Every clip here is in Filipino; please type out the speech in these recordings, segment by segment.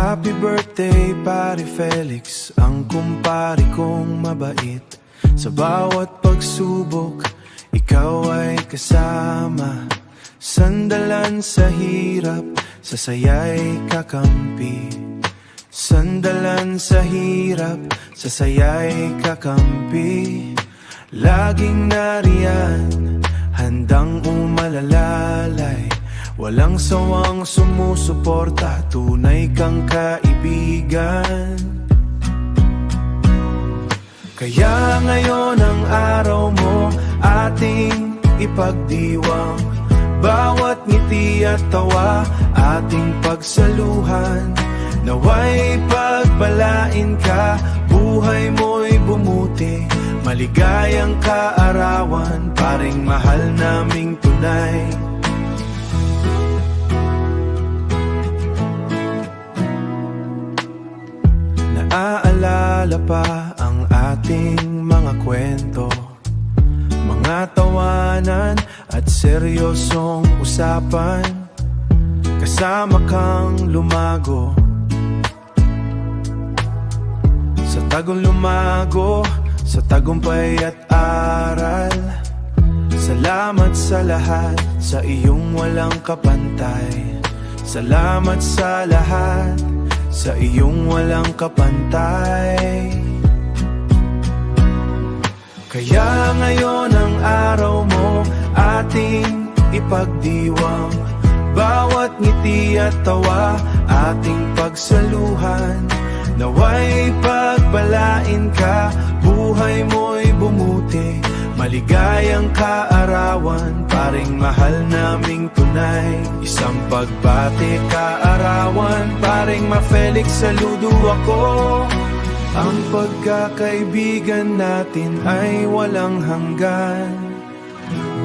Happy birthday, Pare Felix, ang kumpare kong mabait. Sa bawat pagsubok, ikaw ay kasama. Sandalan sa hirap, sa saya'y kakampi. Sandalan sa hirap, sa saya'y kakampi. Laging nariyan, handang umalalay. Walang sawang sumusuporta, tunay kang kaibigan. Kaya ngayon ang araw mo ating ipagdiwang. Bawat ngiti at tawa ating pagsaluhan. Naway pagpalain ka, buhay mo'y bumuti. Maligayang kaarawan, paring mahal naming tunay. Naaalala pa ang ating mga kwento, mga tawanan at seryosong usapan. Kasama kang lumago, sa tagong lumago, sa tagumpay at aral. Salamat sa lahat, sa iyong walang kapantay. Salamat sa lahat, sa iyong walang kapantay. Kaya ngayon ang araw mo ating ipagdiwang. Bawat ngiti at tawa ating pagsaluhan. Naway pagpalain ka, buhay mo'y bumuti. Maligayang kaarawan, paring mahal naming tunay. Isang pagbati kaarawan, paring ma-Felix, saludo ako. Ang pagkakaibigan natin ay walang hanggan.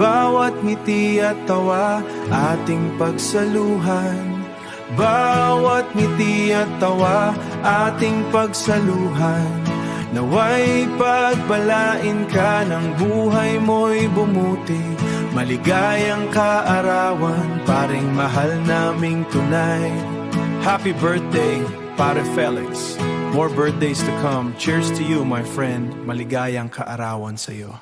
Bawat ngiti at tawa ating pagsaluhan. Bawat ngiti at tawa ating pagsaluhan. Naway pagpalain ka, ng buhay mo'y bumuti. Maligayang kaarawan, paring mahal naming tunay. Happy birthday, Pare Felix. More birthdays to come. Cheers to you, my friend. Maligayang kaarawan sa'yo.